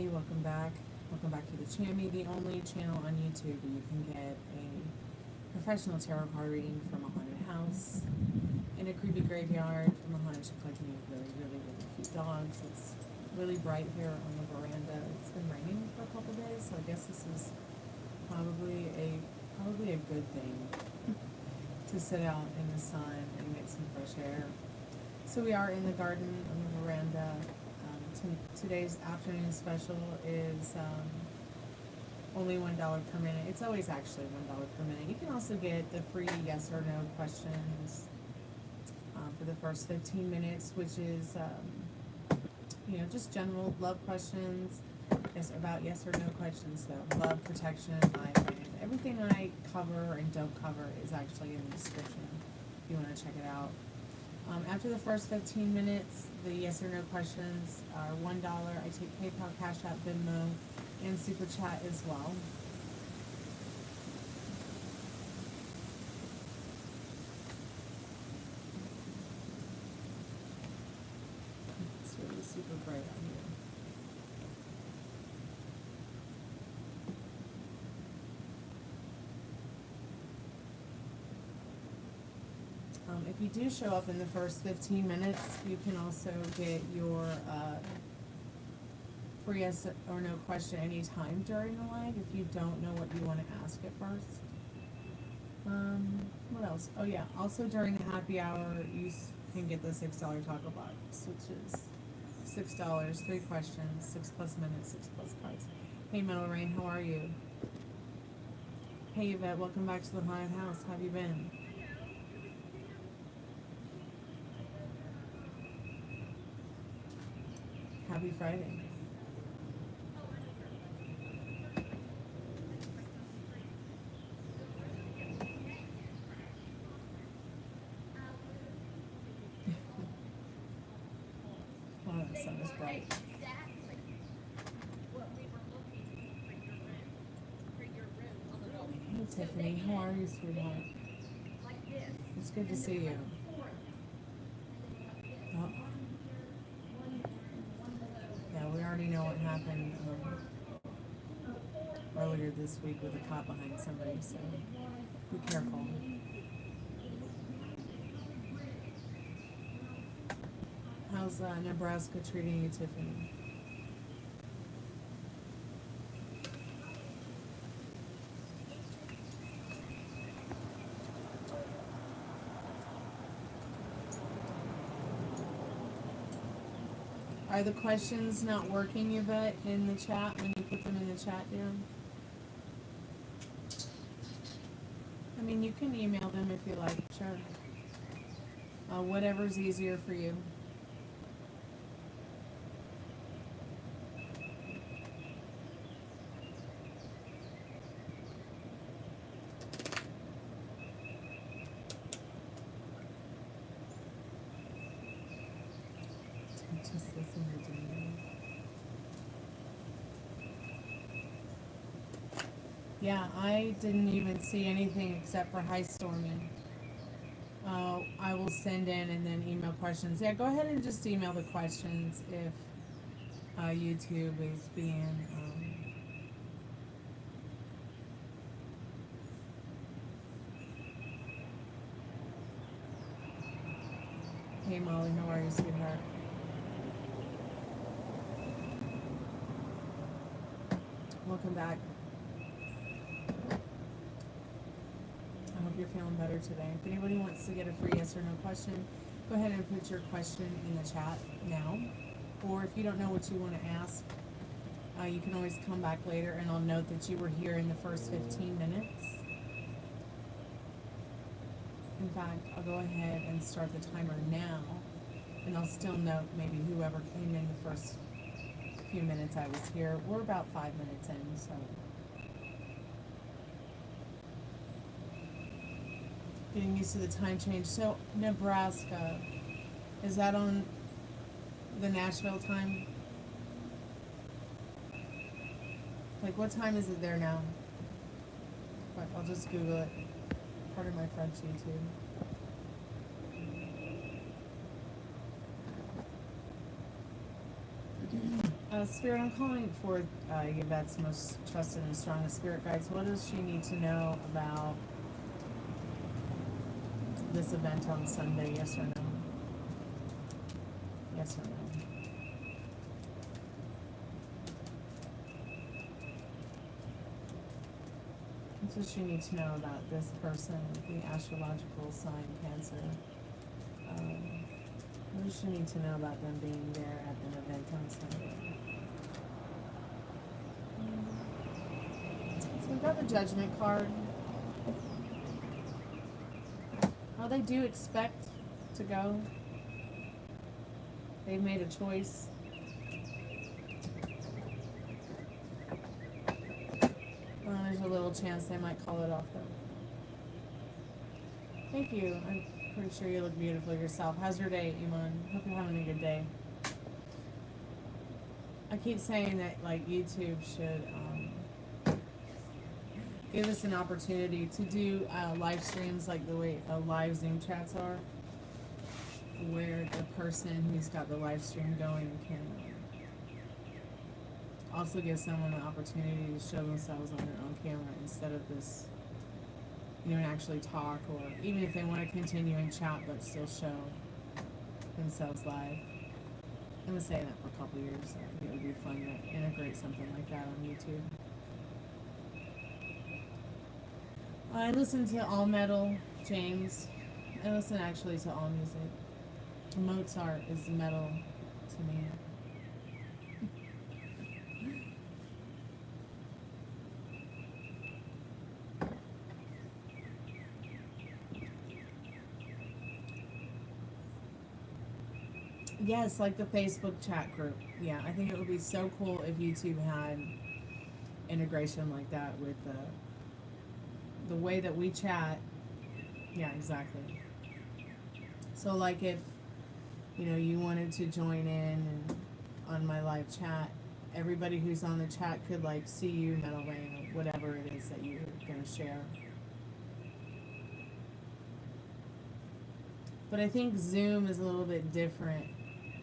Hey, welcome back. Welcome back to the Chammy, the only channel on YouTube where you can get a professional tarot card reading from a haunted house in a creepy graveyard from a haunted collecting of really cute dogs. It's really bright here on the veranda. It's been raining for a couple days, so I guess this is probably a good thing to sit out in the sun and get some fresh air. So we are in the garden on the veranda. Today's afternoon special is only $1 per minute. It's always actually $1 per minute. You can also get the free yes or no questions for the first 15 minutes, which is just general love questions. About yes or no questions though. Love, protection, life, finance. Everything I cover and don't cover is actually in the description if you want to check it out. After the first 15 minutes, the yes or no questions are $1. I take PayPal, Cash App, Venmo, and Super Chat as well. It's really super bright out here. If you do show up in the first 15 minutes, you can also get your free yes or no question anytime during the live if you don't know what you want to ask at first. What else? Oh yeah, also during the happy hour, you can get the $6 Tacobox, which is $6, 3 questions, 6+ minutes, 6+ cards. Hey Metal Rain, how are you? Hey Yvette, welcome back to the haunted house. How have you been? Happy Friday. Oh, the sun is bright. Hey Tiffany, how are you, sweetheart? It's good to see you. Oh. Yeah, we already know what happened earlier this week with a cop behind somebody, so be careful. How's Nebraska treating you, Tiffany? Are the questions not working, Yvette, in the chat when you put them in the chat, dear? I mean, you can email them if you like, sure. Whatever's easier for you. Just listen to me. Yeah, I didn't even see anything except for hi Stormy. I will send in and then email questions. Yeah, go ahead and just email the questions if YouTube is being Hey Molly, how are you, sweetheart? Welcome back. I hope you're feeling better today. If anybody wants to get a free yes or no question, go ahead and put your question in the chat now. Or if you don't know what you want to ask, you can always come back later and I'll note that you were here in the first 15 minutes. In fact, I'll go ahead and start the timer now, and I'll still note maybe whoever came in the first few minutes I was here. We're about 5 minutes in, so. Getting used to the time change. So, Nebraska, is that on the Nashville time? Like, what time is it there now? But I'll just Google it. Part of my French YouTube. Spirit, I'm calling for Yvette's most trusted and strongest spirit guides. What does she need to know about this event on Sunday? Yes or no? Yes or no? What does she need to know about this person with the astrological sign Cancer? What does she need to know about them being there at an event on Sunday? So we've got the Judgment card. Oh, they do expect to go. They've made a choice. Well, there's a little chance they might call it off though. Thank you. I'm pretty sure you look beautiful yourself. How's your day, Iman? Hope you're having a good day. I keep saying that like YouTube should give us an opportunity to do live streams like the way live Zoom chats are, where the person who's got the live stream going can also give someone an opportunity to show themselves on their own camera instead of this, you know, and actually talk, or even if they want to continue in chat but still show themselves live. I'm going to say that for a couple years. I think it would be fun to integrate something like that on YouTube. I listen to all metal, James. I listen actually to all music. Mozart is metal to me. Yes, like the Facebook chat group. Yeah, I think it would be so cool if YouTube had integration like that with the way that we chat. Yeah, exactly. So like if, you know, you wanted to join in and on my live chat, everybody who's on the chat could like see you, Metal Rain, or whatever it is that you're going to share. But I think Zoom is a little bit different,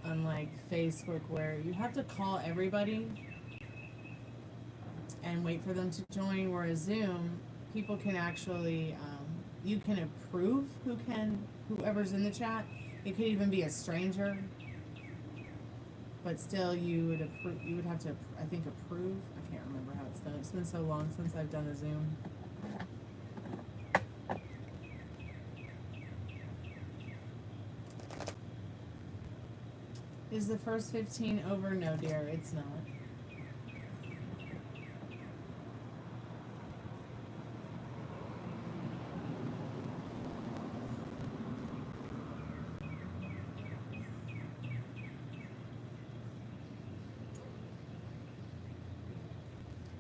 unlike Facebook, where you have to call everybody and wait for them to join, whereas Zoom, people can actually, you can approve whoever's in the chat. It could even be a stranger, but still you would have to, I think, approve. I can't remember how it's done. It's been so long since I've done a Zoom. Is the first 15 over? No, dear, it's not.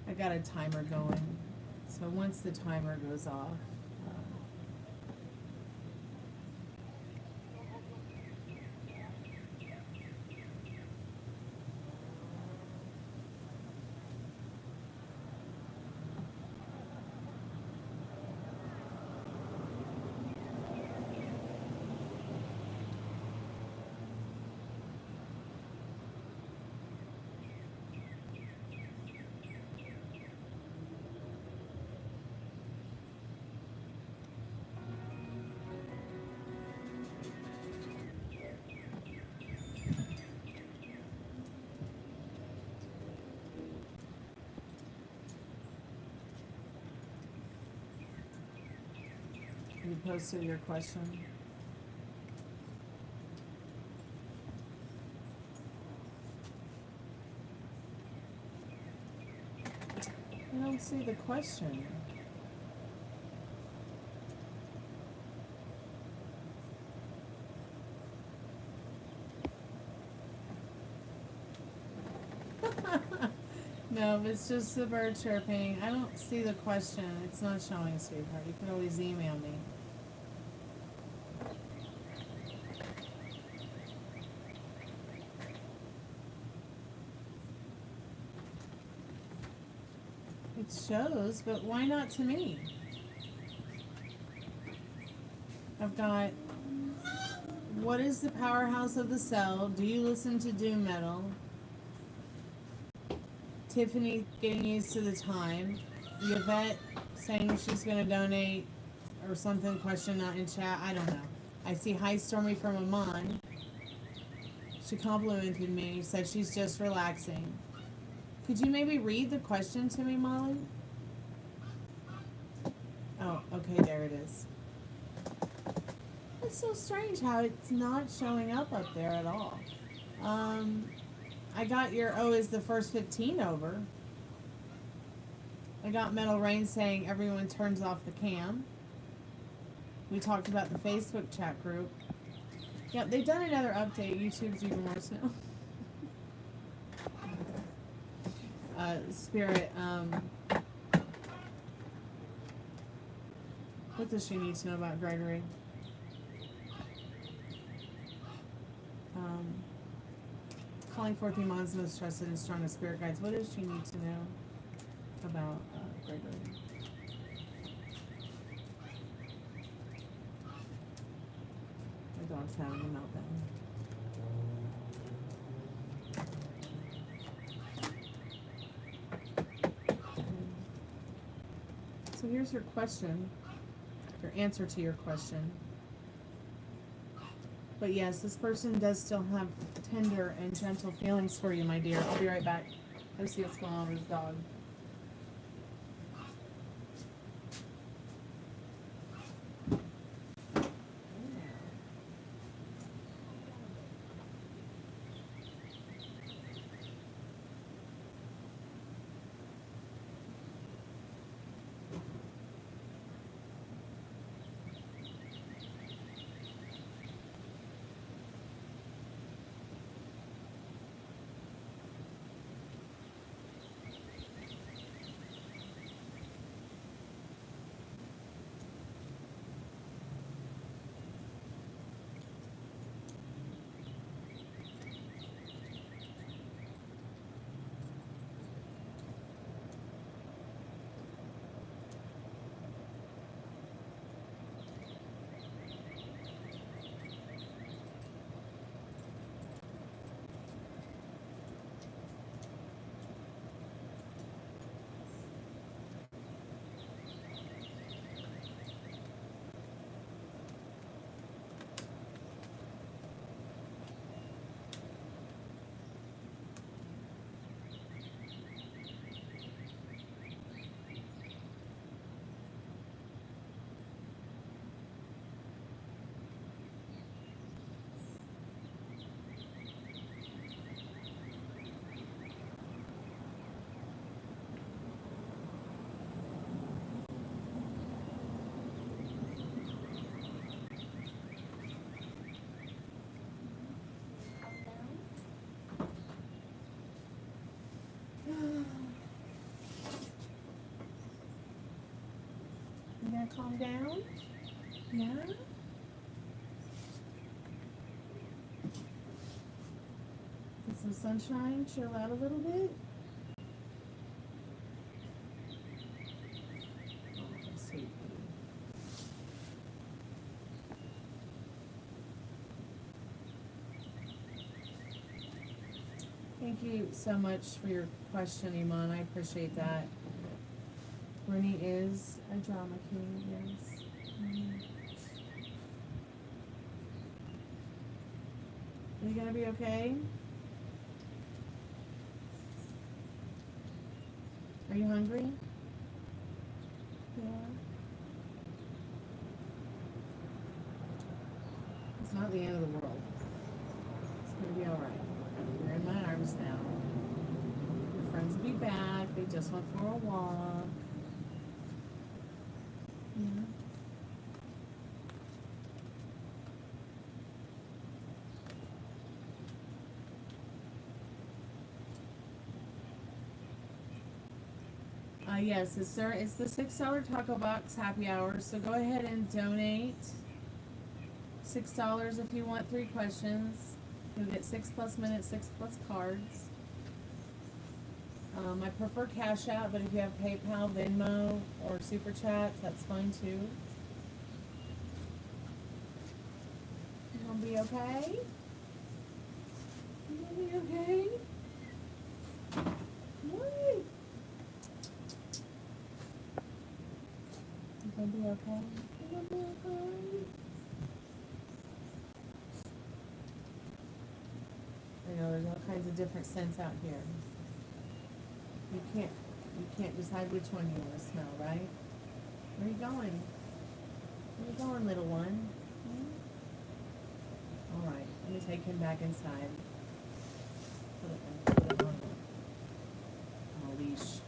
I got a timer going, so once the timer goes off, you posted your question. I don't see the question. No, it's just the bird chirping. I don't see the question. It's not showing, sweetheart. You can always email me. It shows, but why not to me? I've got, what is the powerhouse of the cell? Do you listen to doom metal? Tiffany getting used to the time. Yvette saying she's going to donate or something, question not in chat. I don't know. I see hi Stormy from Amon. She complimented me, said she's just relaxing. Could you maybe read the question to me, Molly? Oh, okay, there it is. It's so strange how it's not showing up there at all. I got your, is the first 15 over? I got Metal Rain saying everyone turns off the cam. We talked about the Facebook chat group. Yep, they've done another update. YouTube's even worse now. Spirit, what does she need to know about Gregory? Calling forth Iman's most trusted and strongest spirit guides. What does she need to know about Gregory? My dog's having a meltdown. So here's your question, your answer to your question. But yes, this person does still have tender and gentle feelings for you, my dear. I'll be right back. Let's see what's going on with his dog. You gonna calm down? Yeah? Get some sunshine, chill out a little bit. Oh, sweet. Thank you so much for your question, Iman. I appreciate that. Rennie is a drama king, yes. Are you gonna be okay? Are you hungry? Yeah. It's not the end of the world. It's gonna be alright. You're in my arms now. Your friends will be back. They just went for a walk. Yes, it's the $6 Tacobox happy hour, so go ahead and donate $6 if you want 3 questions. You'll get 6+ minutes, 6+ cards. I prefer Cash App, but if you have PayPal, Venmo, or Super Chats, that's fine too. You gonna be okay? You gonna be okay? What? be okay. It'll be okay. I know there's all kinds of different scents out here. You can't decide which one you want to smell, right? Where are you going? Where are you going, little one? All right, let me take him back inside. Put it on a leash.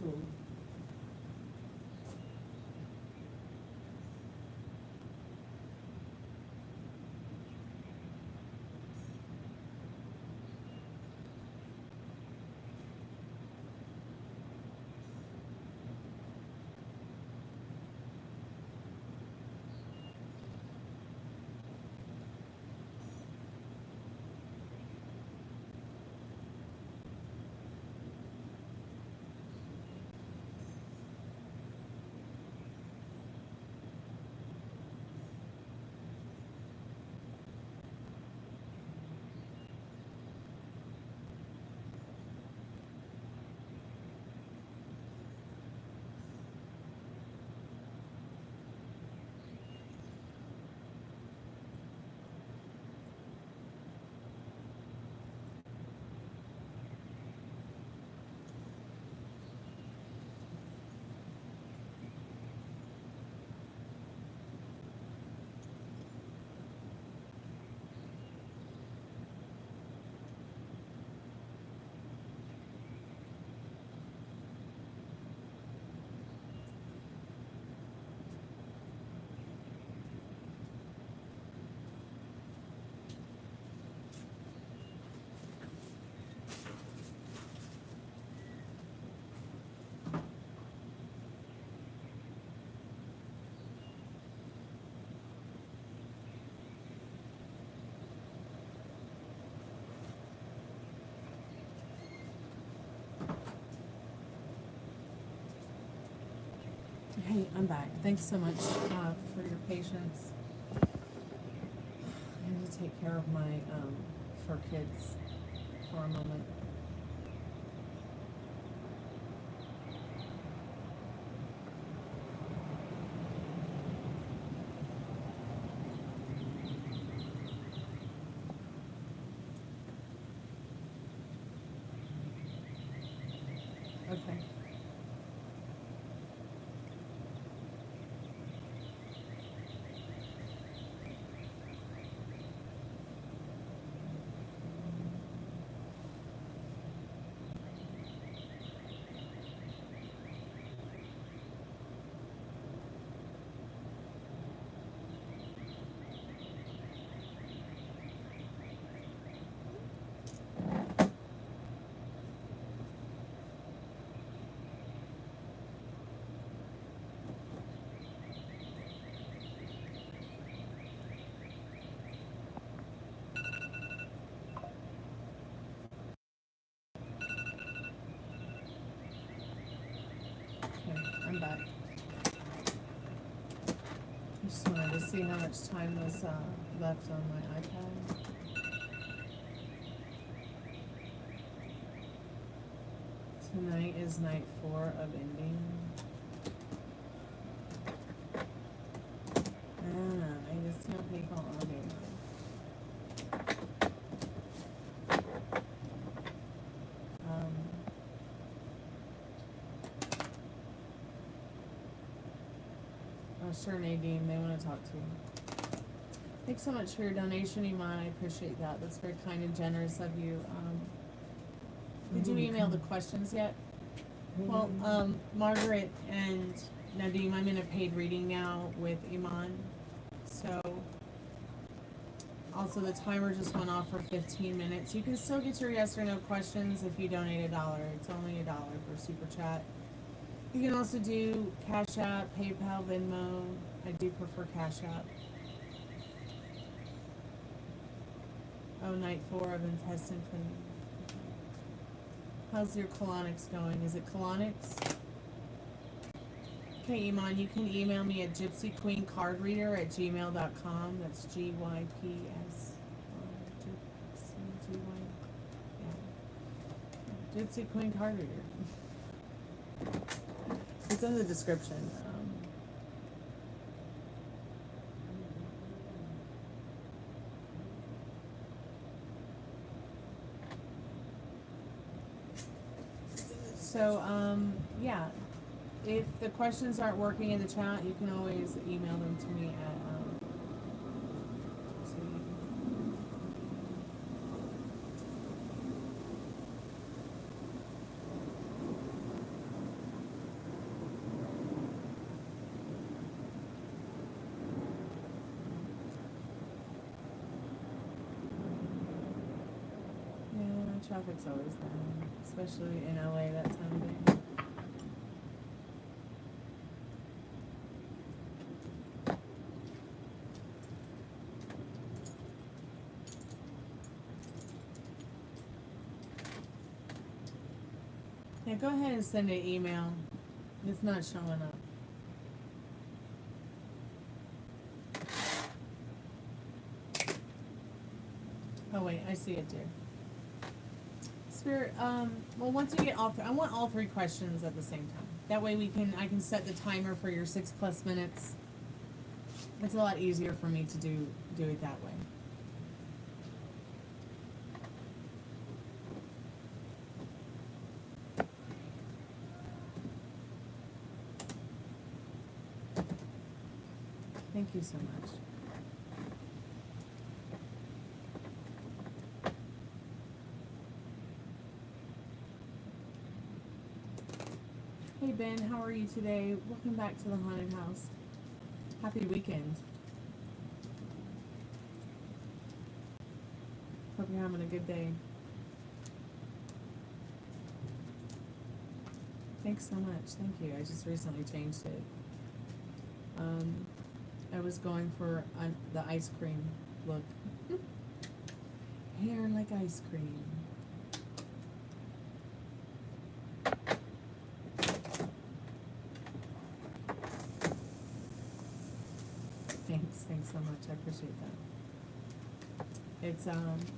Cool. Hey, I'm back. Thanks so much for your patience. I had to take care of my fur kids for a moment. Okay. I'm back. I just wanted to see how much time was left on my iPad. Tonight is night 4 of ending. I just tell people all day long. Sure, Nadine, they want to talk to you. Thanks so much for your donation, Iman. I appreciate that. That's very kind and generous of you. Did you email the questions yet? Well, Margaret and Nadim, I'm in a paid reading now with Iman. So, also the timer just went off for 15 minutes. You can still get your yes or no questions if you donate $1. It's only $1 for super chat. You can also do Cash App, PayPal, Venmo. I do prefer Cash App. Oh, night 4 of intestine cleaning. How's your colonics going? Is it colonics? Okay, Iman, you can email me at gypsyqueencardreader@gmail.com. That's GYPS. Yeah. Gypsy Queen Card Reader. It's in the description. So, yeah, if the questions aren't working in the chat, you can always email them to me at, yeah, traffic's always bad, especially in LA that time of day. Yeah, go ahead and send an email. It's not showing up. Oh wait, I see it, dear. Spirit, well, once you get all I want all 3 questions at the same time. That way I can set the timer for your 6+ minutes. It's a lot easier for me to do it that way. Thank you so much. Hey Ben, how are you today? Welcome back to the haunted house. Happy weekend. Hope you're having a good day. Thanks so much. Thank you. I just recently changed it. I was going for the ice cream look. Hair like ice cream. Thanks so much. I appreciate that. It's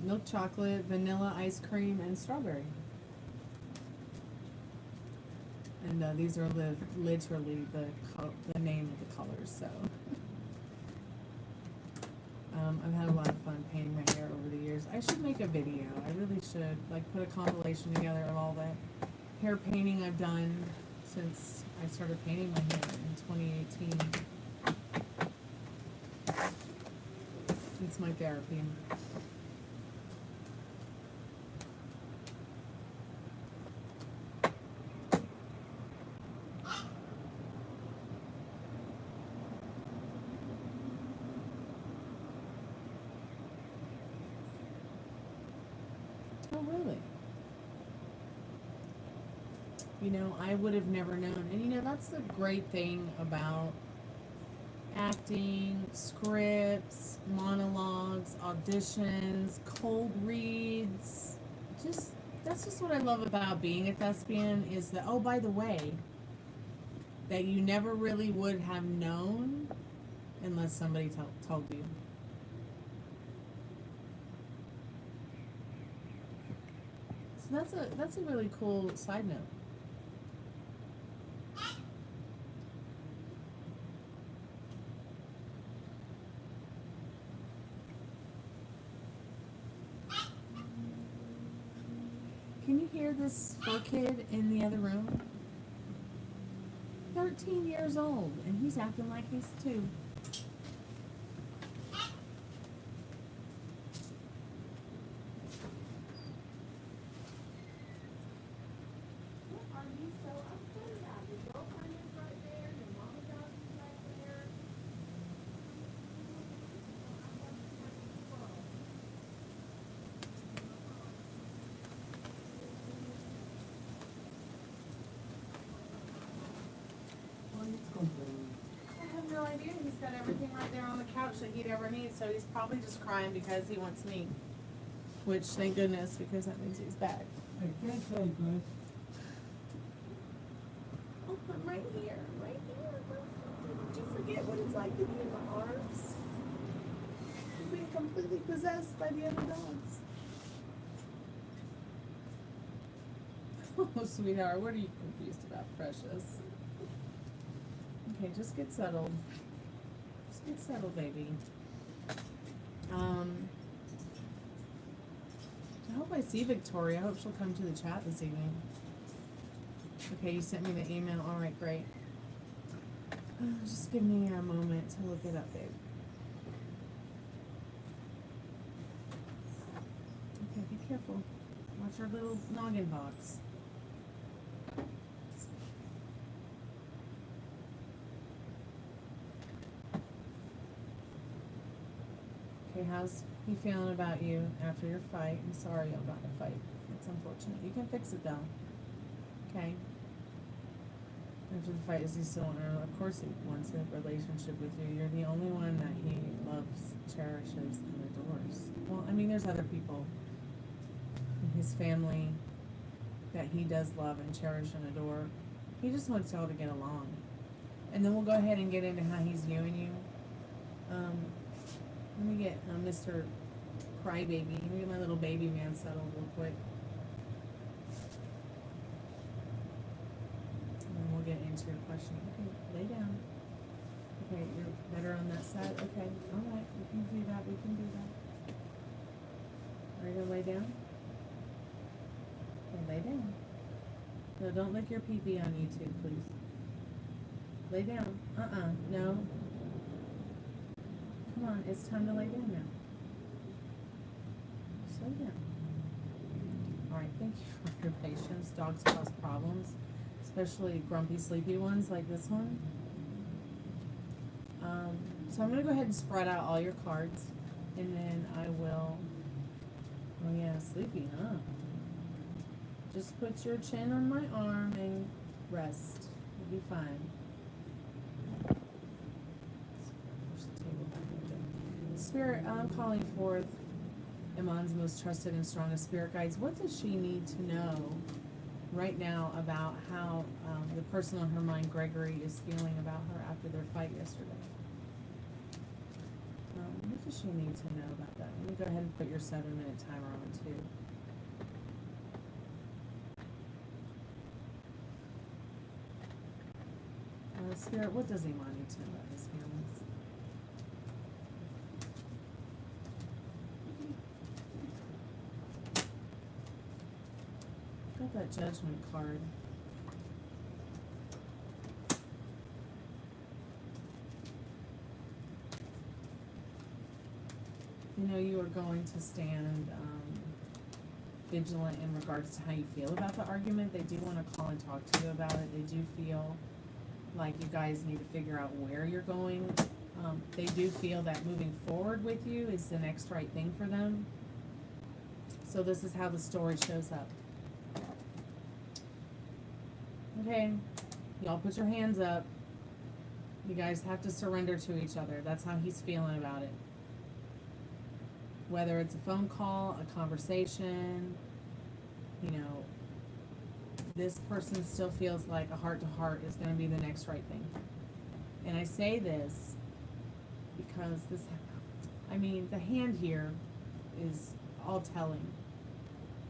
milk chocolate, vanilla ice cream, and strawberry. And these are literally the name of the colors. So I've had a lot of fun painting my hair over the years. I should make a video. I really should, like, put a compilation together of all the hair painting I've done since I started painting my hair in 2018. It's my therapy. Oh, really? You know, I would have never known. And you know, that's the great thing about acting, scripts, monologues, auditions, cold reads. That's just what I love about being a thespian, is that, oh, by the way, that you never really would have known unless somebody told you. So that's a really cool side note. Can you hear this fur kid in the other room? 13 years old, and he's acting like he's 2. I have no idea. He's got everything right there on the couch that he'd ever need, so he's probably just crying because he wants me. Which, thank goodness, because that means he's back. I can't say good. Oh, I'm right here, right here. Did you forget what it's like to be in my arms? Being completely possessed by the other dogs. Oh, sweetheart, what are you confused about, precious? Okay, just get settled. Just get settled, baby. I hope I see Victoria. I hope she'll come to the chat this evening. Okay, you sent me the email. All right, great. Just give me a moment to look it up, babe. Okay, be careful. Watch our little noggin box. Okay, how's he feeling about you after your fight? I'm sorry y'all got in a fight. It's unfortunate. You can fix it though. Okay? After the fight, is he still in a, of course he wants a relationship with you. You're the only one that he loves, cherishes, and adores. Well, I mean, there's other people in his family that he does love and cherish and adore. He just wants y'all to get along. And then we'll go ahead and get into how he's viewing you. Let me get Mr. Crybaby. Let me get my little baby man settled real quick. And then we'll get into your question. Okay, lay down. Okay, you're better on that side? Okay, alright, we can do that, we can do that. Are you gonna lay down? Okay, lay down. No, don't lick your pee-pee on YouTube, please. Lay down. No. Come on, it's time to lay down now. Just lay down. Alright, thank you for your patience. Dogs cause problems, especially grumpy, sleepy ones like this one. So I'm going to go ahead and spread out all your cards, and then I will, oh yeah, sleepy, huh? Just put your chin on my arm and rest. You'll be fine. Spirit, I'm calling forth Iman's most trusted and strongest spirit guides. What does she need to know right now about how the person on her mind, Gregory, is feeling about her after their fight yesterday? What does she need to know about that? Let me go ahead and put your 7-minute timer on too. Spirit, what does Iman need to know about his feelings? Got that judgment card. You know, you are going to stand vigilant in regards to how you feel about the argument. They do want to call and talk to you about it. They do feel like you guys need to figure out where you're going. They do feel that moving forward with you is the next right thing for them. So this is how the story shows up. Okay, y'all put your hands up. You guys have to surrender to each other. That's how he's feeling about it. Whether it's a phone call, a conversation, you know, this person still feels like a heart-to-heart is going to be the next right thing. And I say this because this, I mean, the hand here is all telling.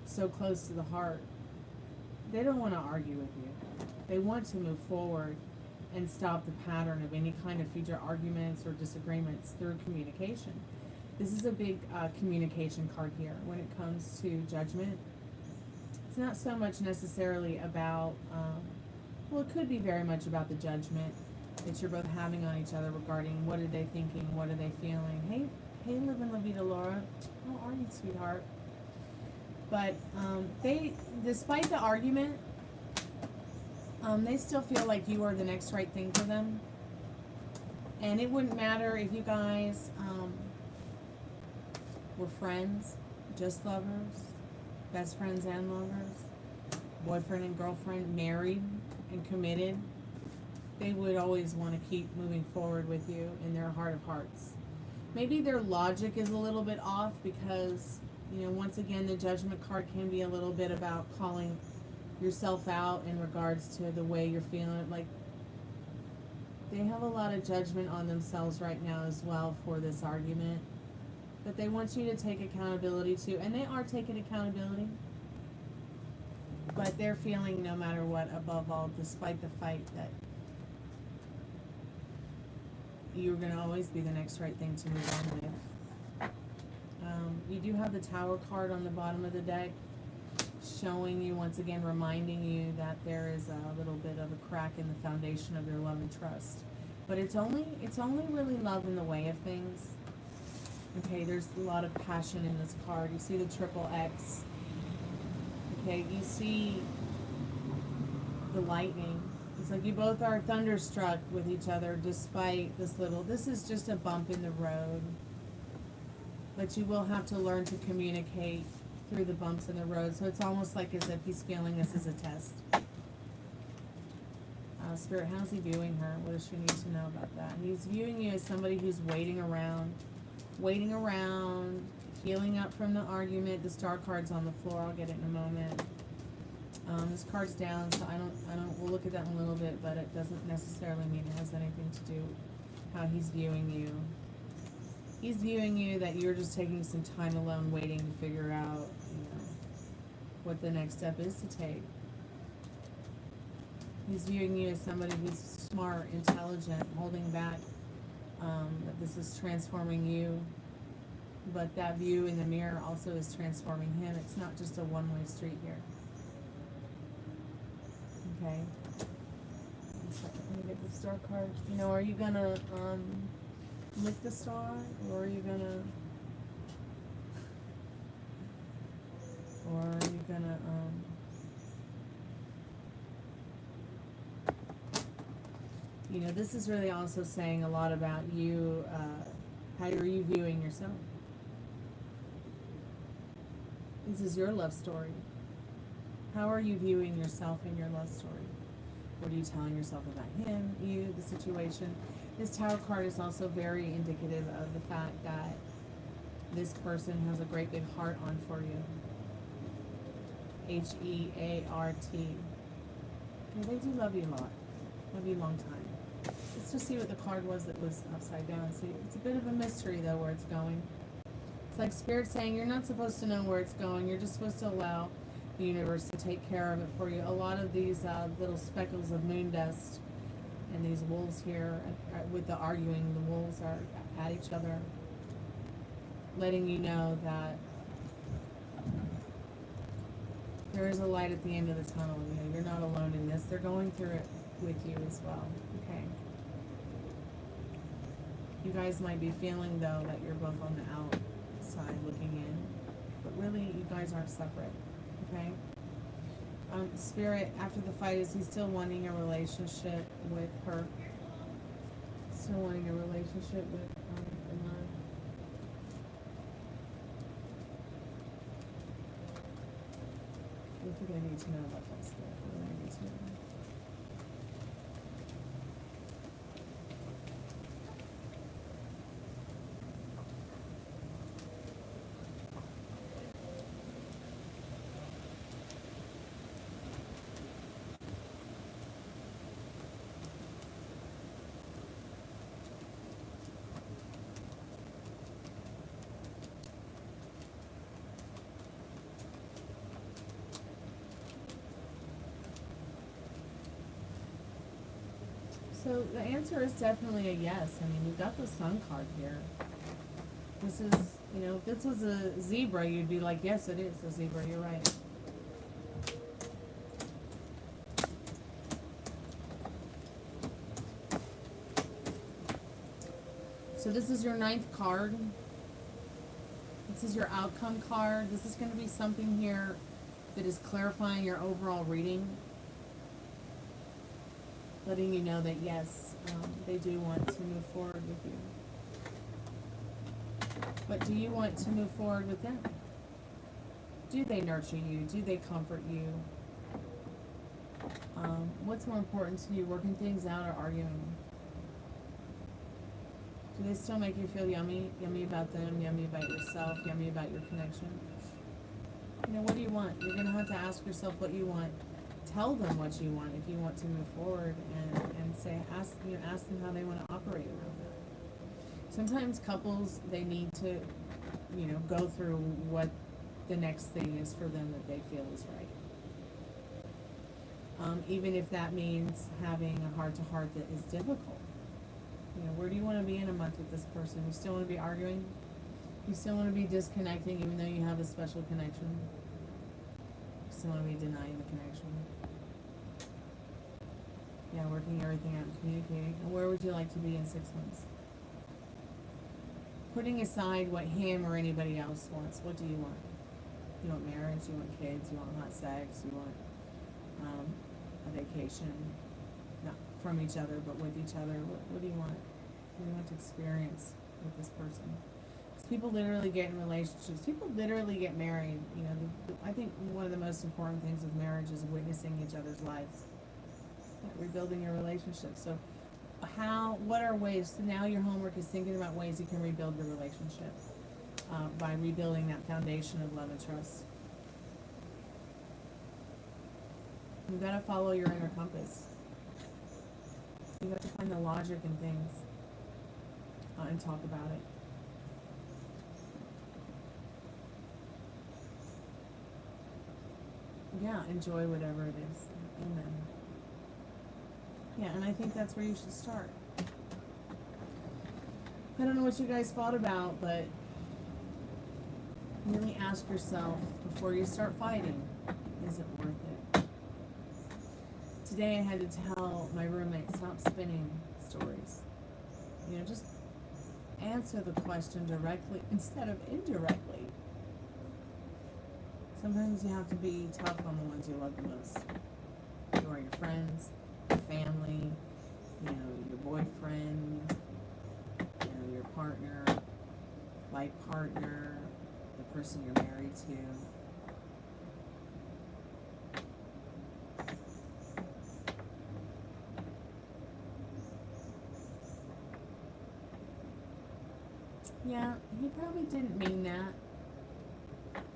So close to the heart. They don't want to argue with you. They want to move forward and stop the pattern of any kind of future arguments or disagreements through communication. This is a big communication card here when it comes to judgment. It's not so much necessarily about Well, it could be very much about the judgment that you're both having on each other regarding what are they thinking, what are they feeling. Hey, living La Vida Laura, how are you, sweetheart? But they, despite the argument, they still feel like you are the next right thing for them. And it wouldn't matter if you guys were friends, just lovers, best friends and lovers, boyfriend and girlfriend, married and committed. They would always want to keep moving forward with you in their heart of hearts. Maybe their logic is a little bit off because, you know, once again, the judgment card can be a little bit about calling yourself out in regards to the way you're feeling. Like, they have a lot of judgment on themselves right now as well for this argument. But they want you to take accountability too. And they are taking accountability. But they're feeling, no matter what, above all, despite the fight, that you're going to always be the next right thing to move on with. You do have the Tower card on the bottom of the deck, showing you, once again, reminding you that there is a little bit of a crack in the foundation of your love and trust. But it's only really love in the way of things. Okay, there's a lot of passion in this card. You see the triple X. Okay, you see the lightning. It's like you both are thunderstruck with each other despite this is just a bump in the road. But you will have to learn to communicate through the bumps in the road. So it's almost like as if he's feeling this as a test. Spirit, how's he viewing her? What does she need to know about that? He's viewing you as somebody who's waiting around, healing up from the argument. The Star card's on the floor. I'll get it in a moment. This card's down, so we'll look at that in a little bit, but it doesn't necessarily mean it has anything to do with how he's viewing you. He's viewing you that you're just taking some time alone, waiting to figure out, you know, what the next step is to take. He's viewing you as somebody who's smart, intelligent, holding back, that this is transforming you. But that view in the mirror also is transforming him. It's not just a one-way street here. Okay. Let me get the Star card. You know, are you gonna lick the star, or are you gonna you know, this is really also saying a lot about you. How are you viewing yourself? This is your love story. How are you viewing yourself in your love story? What are you telling yourself about him, you, the situation? This Tower card is also very indicative of the fact that this person has a great big heart on for you. H-E-A-R-T. Okay, they do love you a lot. Love you a long time. Let's just see what the card was that was upside down. See, it's a bit of a mystery though where it's going. It's like Spirit saying you're not supposed to know where it's going. You're just supposed to allow the universe to take care of it for you. A lot of these little speckles of moon dust and these wolves here, with the arguing, the wolves are at each other, letting you know that there is a light at the end of the tunnel. You know, you're not alone in this. They're going through it with you as well. Okay. You guys might be feeling though that you're both on the outside looking in, but really you guys aren't separate. Okay. Spirit, after the fight, is he still wanting a relationship with her? Still wanting a relationship with her? What do they need to know about that, Spirit? What do they need to know? So the answer is definitely a yes. I mean, you've got the Sun card here. This is, you know, if this was a zebra, you'd be like, yes, it is a zebra. You're right. So this is your 9th card. This is your outcome card. This is going to be something here that is clarifying your overall reading. Letting you know that yes, they do want to move forward with you. But do you want to move forward with them? Do they nurture you? Do they comfort you? What's more important to you, working things out or arguing? Do they still make you feel yummy? Yummy about them, yummy about yourself, yummy about your connection? You know, what do you want? You're going to have to ask yourself what you want. Tell them what you want if you want to move forward, and say, ask them how they want to operate around that. Sometimes couples, they need to, go through what the next thing is for them that they feel is right. Even if that means having a heart-to-heart that is difficult. Where do you want to be in a month with this person? You still want to be arguing? You still want to be disconnecting even though you have a special connection? You still want to be denying the connection? Yeah, working everything out and communicating. And where would you like to be in 6 months? Putting aside what him or anybody else wants, what do you want? You want marriage, you want kids, you want hot sex, you want a vacation, not from each other, but with each other. What do you want? What do you want to experience with this person? Because people literally get in relationships. People literally get married. I think one of the most important things with marriage is witnessing each other's lives. Rebuilding your relationship. So what are ways? So now your homework is thinking about ways you can rebuild your relationship by rebuilding that foundation of love and trust. You've got to follow your inner compass. You have to find the logic in things and talk about it. Yeah, enjoy whatever it is. Amen. Yeah, and I think that's where you should start. I don't know what you guys thought about, but really ask yourself before you start fighting, is it worth it? Today I had to tell my roommate, stop spinning stories. Just answer the question directly instead of indirectly. Sometimes you have to be tough on the ones you love the most. Who are your friends, your family, your boyfriend, your partner, life partner, the person you're married to. Yeah, he probably didn't mean that.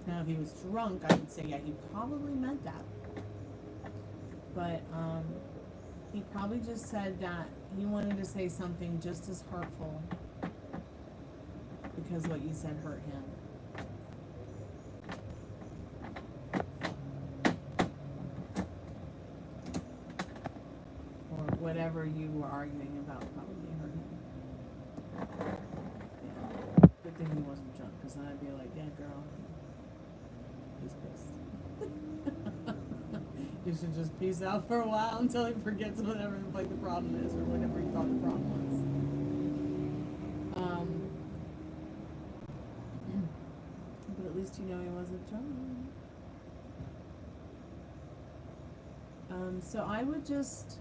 Now, if he was drunk, I would say, yeah, he probably meant that. But, he probably just said that he wanted to say something just as hurtful because what you said hurt him. Or whatever you were arguing about probably hurt him. Yeah. Good thing he wasn't drunk, because then I'd be like, yeah, girl, he's pissed. You should just peace out for a while until he forgets whatever the problem is, or whatever you thought the problem was. But at least you know he wasn't drunk. So I would just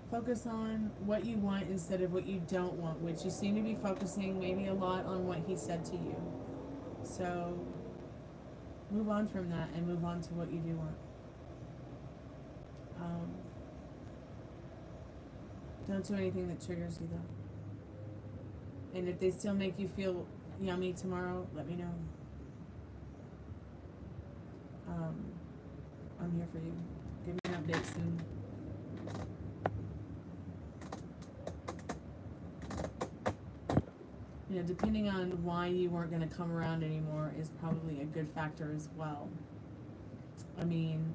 focus on what you want instead of what you don't want, which you seem to be focusing maybe a lot on what he said to you. So move on from that and move on to what you do want. Don't do anything that triggers you, though. And if they still make you feel yummy tomorrow, let me know. I'm here for you. Give me an update soon. Depending on why you weren't going to come around anymore is probably a good factor as well. I mean,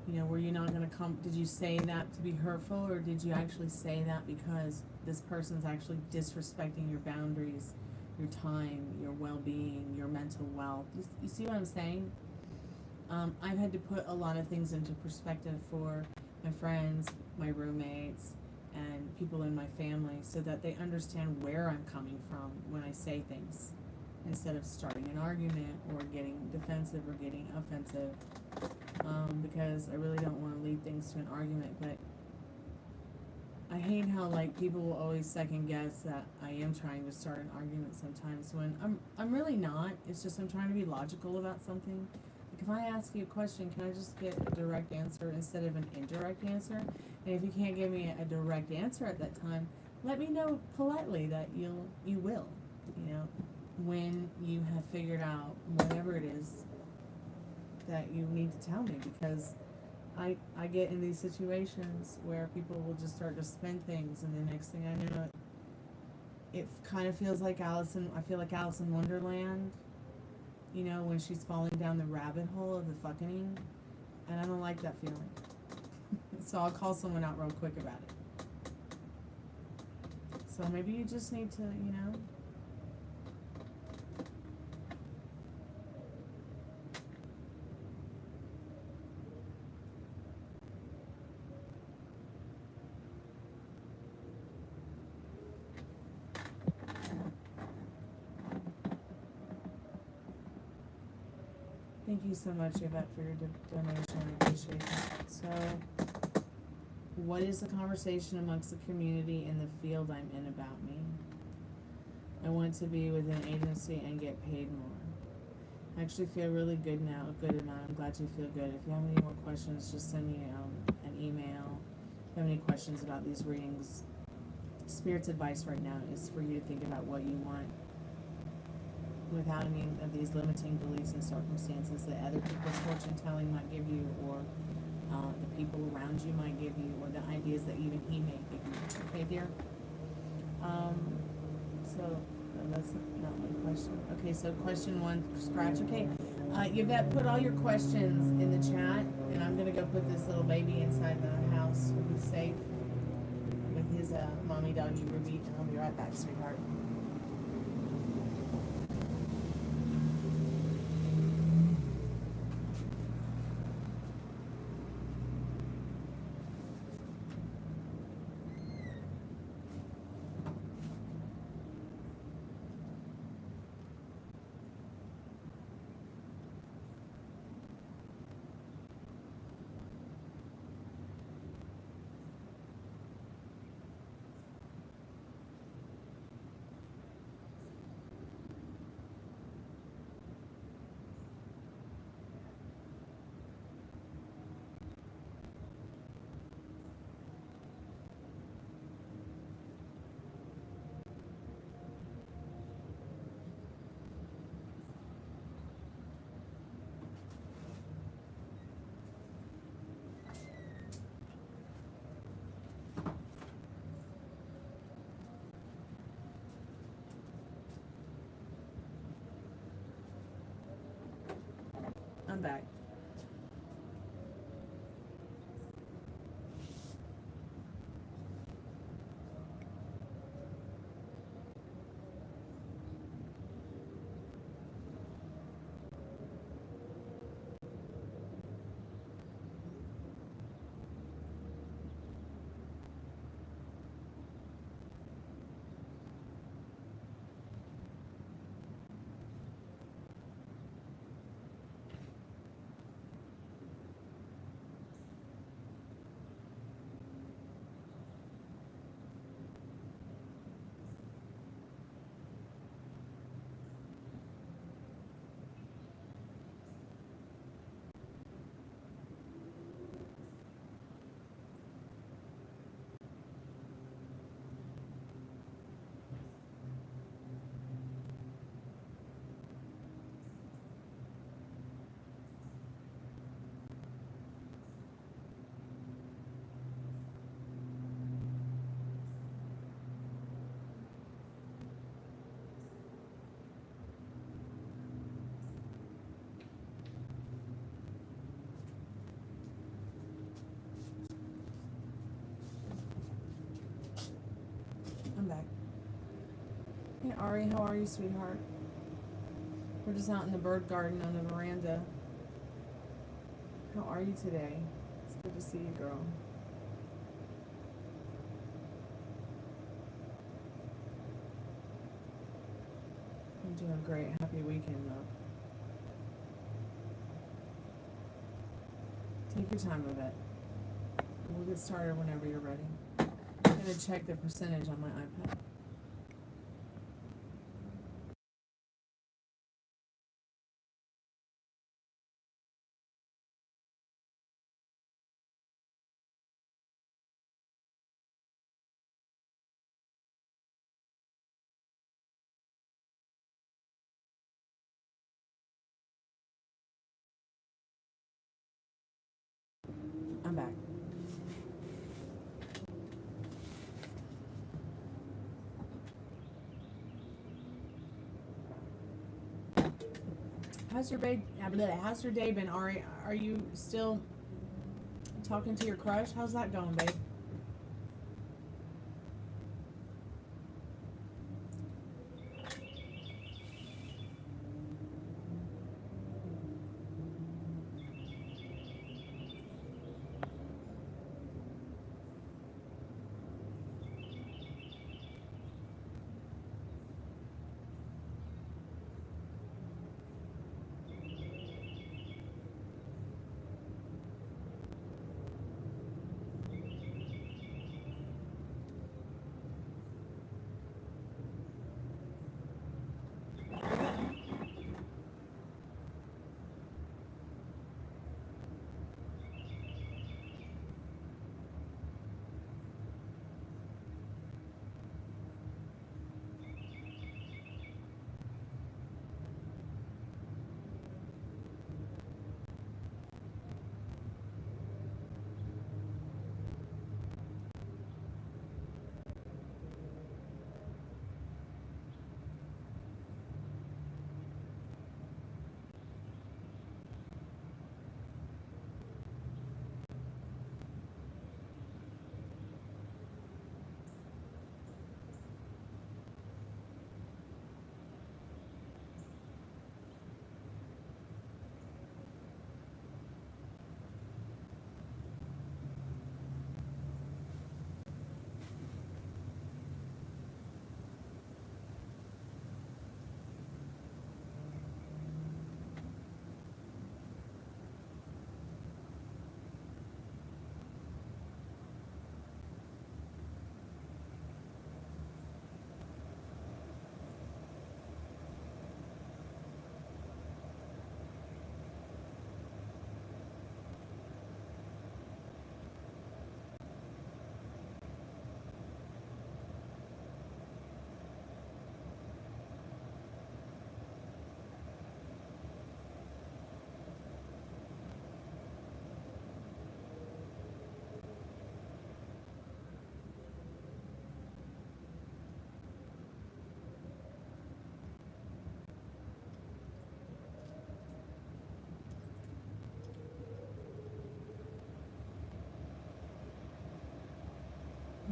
were you not going to come? Did you say that to be hurtful, or did you actually say that because this person's actually disrespecting your boundaries, your time, your well-being, your mental wealth? You see what I'm saying? I've had to put a lot of things into perspective for my friends, my roommates, and people in my family, so that they understand where I'm coming from when I say things, instead of starting an argument or getting defensive or getting offensive, because I really don't want to lead things to an argument. But I hate how, like, people will always second guess that I am trying to start an argument sometimes, when I'm really not. It's just I'm trying to be logical about something. Like, if I ask you a question, can I just get a direct answer instead of an indirect answer? And if you can't give me a direct answer at that time, let me know politely that you will, when you have figured out whatever it is that you need to tell me, because I get in these situations where people will just start to spin things, and the next thing I know, it kind of feels like I feel like Alice in Wonderland, when she's falling down the rabbit hole of the fucking, and I don't like that feeling. So I'll call someone out real quick about it. So maybe you just need to, Thank you so much, Yvette, for your donation. I appreciate that. So, what is the conversation amongst the community in the field I'm in about me? I want to be with an agency and get paid more. I actually feel really good now, a good amount. I'm glad you feel good. If you have any more questions, just send me an email. If you have any questions about these readings, Spirit's advice right now is for you to think about what you want, without any of these limiting beliefs and circumstances that other people's fortune telling might give you, or the people around you might give you, or the ideas that even he may give you. Okay, dear? So, no, that's not my question. Okay, so question one, scratch. Okay, Yvette, put all your questions in the chat, and I'm going to go put this little baby inside the house where he's safe with his mommy doggy Ruby, and I'll be right back, sweetheart. I'm back. I'm back. Hey, Ari, how are you, sweetheart? We're just out in the bird garden on the veranda. How are you today? It's good to see you, girl. I'm doing great. Happy weekend, though. Take your time with it. We'll get started whenever you're ready. I'm going to check the percentage on my iPad. I'm back. How's your day been, Ari? Are you still talking to your crush? How's that going, babe?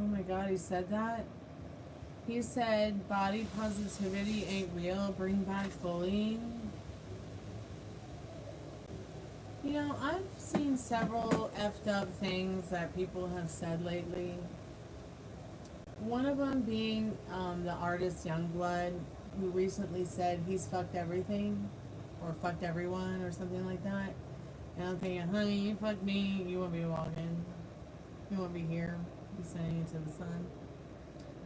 Oh my god, he said that? He said body positivity ain't real, bring back bullying. You know, I've seen several effed up things that people have said lately. One of them being the artist Youngblood, who recently said he's fucked everything, or fucked everyone, or something like that. And I'm thinking, honey, you fucked me, you won't be walking. You won't be here. Be sending you to the sun.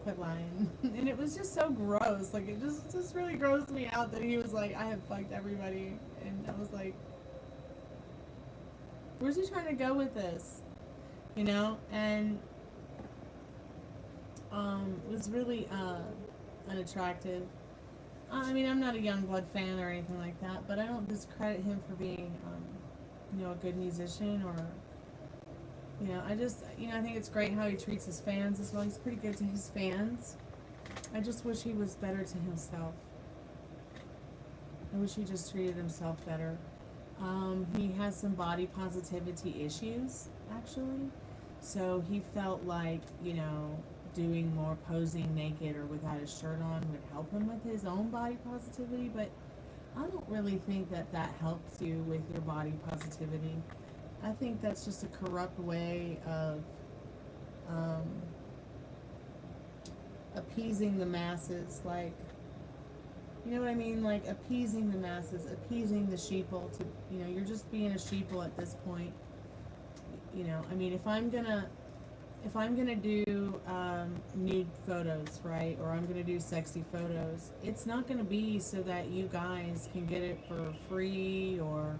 Quit lying. And it was just so gross. Like, it just really grossed me out that he was like, I have fucked everybody. And I was like, where's he trying to go with this? You know? And it was really unattractive. I mean, I'm not a Youngblood fan or anything like that, but I don't discredit him for being, you know, a good musician or, you know, I think it's great how he treats his fans as well. He's pretty good to his fans. I just wish he was better to himself. I wish he just treated himself better. He has some body positivity issues, actually. So he felt like, you know, doing more posing naked or without his shirt on would help him with his own body positivity, but I don't really think that helps you with your body positivity. I think that's just a corrupt way of appeasing the masses. Like, You know what I mean? Like appeasing the masses, appeasing the sheeple to, you know, you're just being a sheeple at this point. You know, I mean, if I'm gonna do nude photos, right, or I'm gonna do sexy photos, it's not gonna be so that you guys can get it for free, or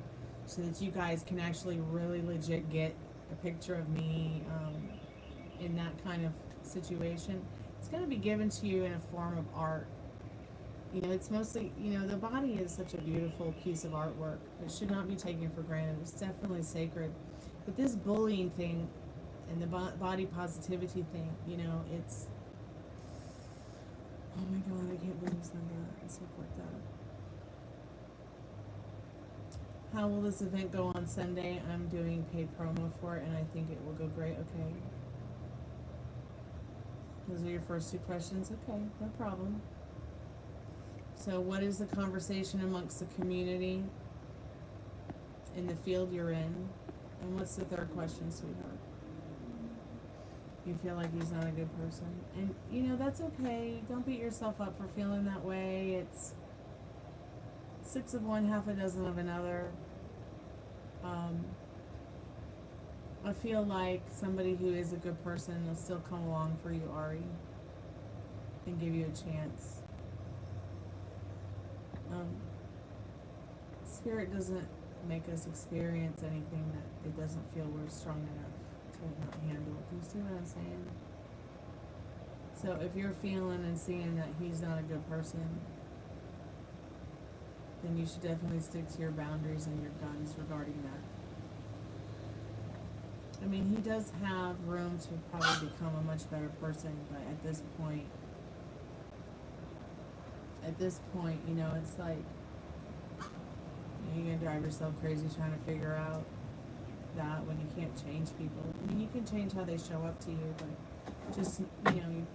so that you guys can actually really legit get a picture of me in that kind of situation. It's gonna be given to you in a form of art. You know, it's mostly, you know, the body is such a beautiful piece of artwork. It should not be taken for granted. It's definitely sacred. But this bullying thing and the body positivity thing, you know, it's, oh my God, I can't believe it's not that and stuff like that. How will this event go on Sunday? I'm doing paid promo for it, and I think it will go great. Okay. Those are your first two questions. Okay, no problem. So what is the conversation amongst the community in the field you're in? And what's the third question, sweetheart? You feel like he's not a good person. And, you know, that's okay. Don't beat yourself up for feeling that way. It's 6 of one, half a dozen of another. I feel like somebody who is a good person will still come along for you, Ari, and give you a chance. Spirit doesn't make us experience anything that it doesn't feel we're strong enough to not handle. Do you see what I'm saying? So if you're feeling and seeing that he's not a good person, then you should definitely stick to your boundaries and your guns regarding that. I mean, he does have room to probably become a much better person, but at this point, you know, it's like, you're gonna drive yourself crazy trying to figure out that when you can't change people. I mean, you can change how they show up to you, but just, you know,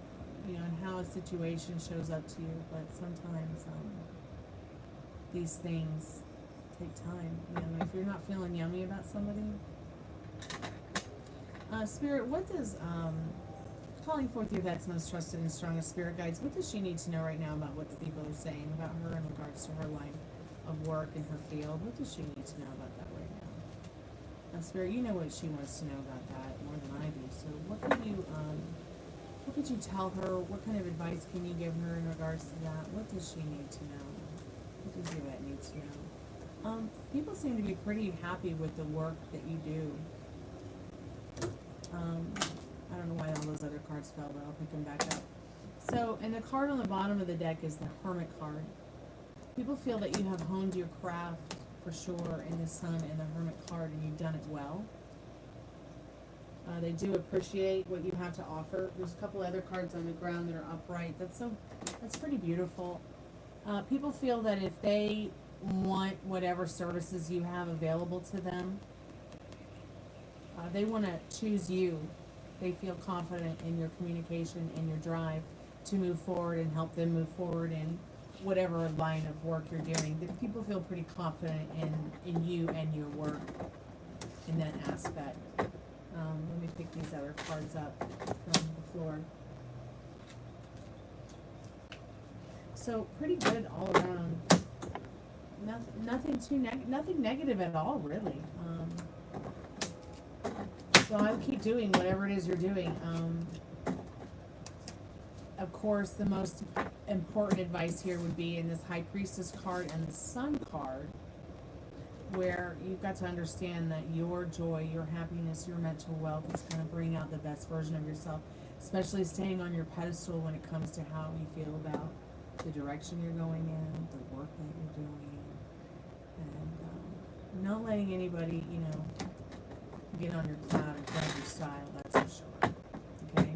and how a situation shows up to you. But sometimes these things take time. You know, if you're not feeling yummy about somebody, Spirit, what does calling forth your vet's most trusted and strongest spirit guides? What does she need to know right now about what the people are saying about her in regards to her life of work in her field? What does she need to know about that right now? Spirit, you know what she wants to know about that more than I do. So what could you tell her? What kind of advice can you give her in regards to that? What does she need to know? What does your vet need to know? People seem to be pretty happy with the work that you do. I don't know why all those other cards fell, but I'll pick them back up. So, and the card on the bottom of the deck is the Hermit card. People feel that you have honed your craft for sure in the Sun and the Hermit card, and you've done it well. They do appreciate what you have to offer. There's a couple other cards on the ground that are upright. That's pretty beautiful. People feel that if they want whatever services you have available to them, they want to choose you. They feel confident in your communication and your drive to move forward and help them move forward in whatever line of work you're doing. The people feel pretty confident in you and your work in that aspect. Let me pick these other cards up from the floor. So pretty good all around. Nothing negative at all, really. So I would keep doing whatever it is you're doing. Of course, the most important advice here would be in this High Priestess card and the Sun card, where you've got to understand that your joy, your happiness, your mental wealth is going to bring out the best version of yourself, especially staying on your pedestal when it comes to how you feel about the direction you're going in, the work that you're doing, and not letting anybody, you know, get on your cloud and grab your style, that's for sure. Okay?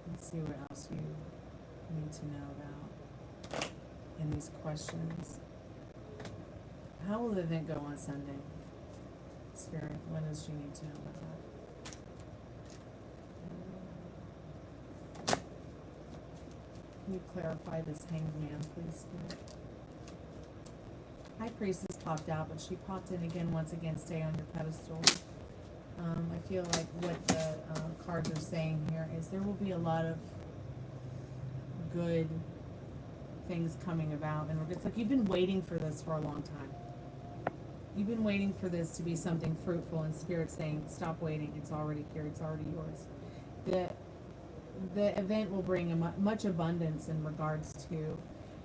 Let's see what else you need to know about in these questions. How will the event go on Sunday? Spirit, what does she need to know about that? Can you clarify this Hanged Man, please, Spirit? High Priestess popped out, but she popped in again, once again, stay on your pedestal. I feel like what the cards are saying here is there will be a lot of good things coming about, and it's like you've been waiting for this for a long time. You've been waiting for this to be something fruitful, and Spirit saying, stop waiting, it's already here, it's already yours. The event will bring much abundance in regards to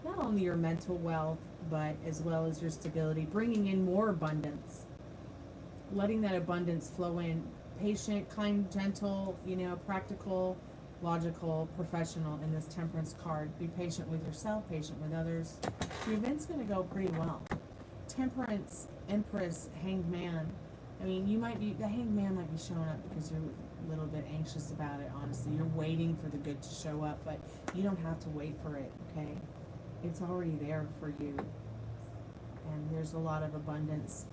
not only your mental wealth, but as well as your stability, bringing in more abundance, letting that abundance flow in. Patient, kind, gentle, practical, logical, professional in this Temperance card. Be patient with yourself, patient with others. The event's going to go pretty well. Temperance, Empress, Hanged Man. I mean, the Hanged Man might be showing up because you're a little bit anxious about it, honestly. You're waiting for the good to show up, but you don't have to wait for it, okay? It's already there for you. And there's a lot of abundance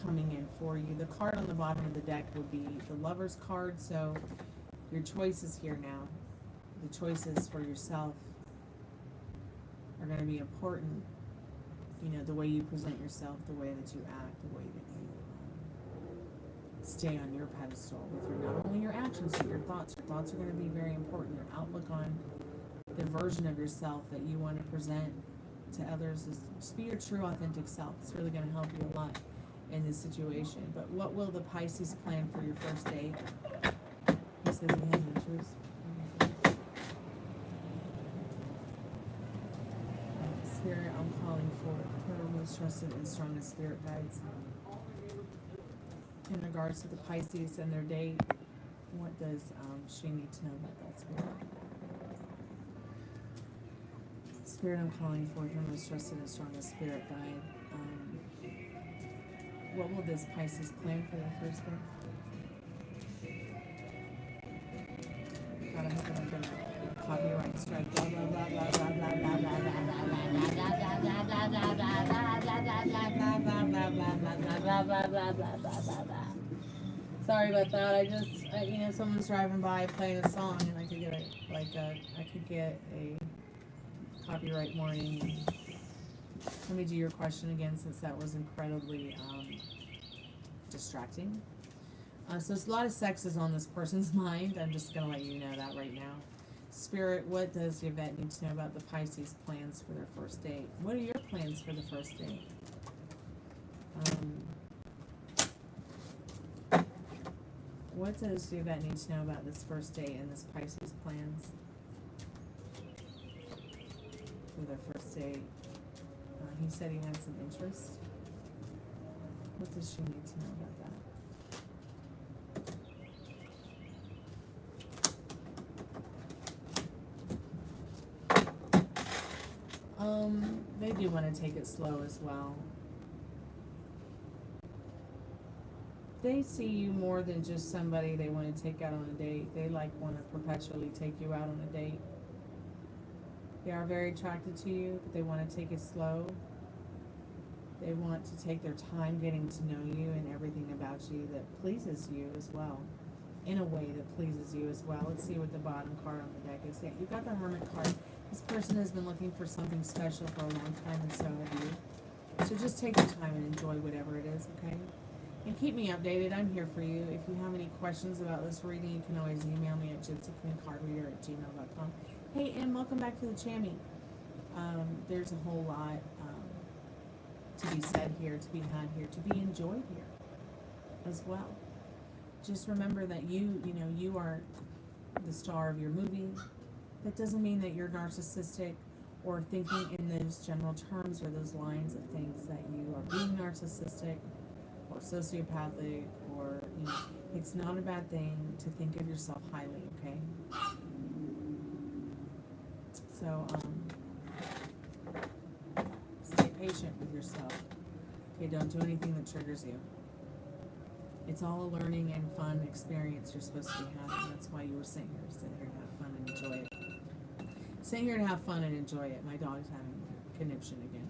coming in for you. The card on the bottom of the deck would be the Lover's card, so your choices here now, the choices for yourself are going to be important. The way you present yourself, the way that you act, the way that you stay on your pedestal with not only your actions, but your thoughts. Your thoughts are going to be very important. Your outlook on the version of yourself that you want to present to others is just be your true, authentic self. It's really going to help you a lot in this situation. But what will the Pisces plan for your first date? He says he has interest. Spirit, I'm calling for her most trusted and strongest spirit guides. In regards to the Pisces and their date, what does she need to know about that, Spirit? Spirit, I'm calling for her most trusted and strongest spirit guide. What will this Pisces plan for their first day? God, I hope I don't get a copyright strike. Blah blah blah blah blah blah blah blah blah. Sorry about that. I just, someone's driving by playing a song, and I could get a copyright warning. Let me do your question again, since that was incredibly distracting. So it's a lot of sex is on this person's mind. I'm just going to let you know that right now. Spirit, what does Yvette need to know about the Pisces plans for their first date? What are your plans for the first date? What does Yvette need to know about this first date and this Pisces plans for their first date? He said he had some interest. What does she need to know about that? They do want to take it slow as well. They see you more than just somebody they want to take out on a date. They want to perpetually take you out on a date. They are very attracted to you, but they want to take it slow. They want to take their time getting to know you and everything about you that pleases you as well. In a way that pleases you as well. Let's see what the bottom card on the deck is. Yeah, you got the Hermit card. This person has been looking for something special for a long time, and so have you. So just take your time and enjoy whatever it is, okay? And keep me updated. I'm here for you. If you have any questions about this reading, you can always email me at gypsyqueencardreader@gmail.com. Hey, and welcome back to the Chammy. There's a whole lot to be said here, to be had here, to be enjoyed here as well. Just remember that you are the star of your movie. That doesn't mean that you're narcissistic or thinking in those general terms or those lines of things that you are being narcissistic or sociopathic, or it's not a bad thing to think of yourself highly, okay? So stay patient with yourself. Okay, don't do anything that triggers you. It's all a learning and fun experience you're supposed to be having. That's why you were sitting here to have fun and enjoy it. Sit here to have fun and enjoy it. My dog's having a conniption again.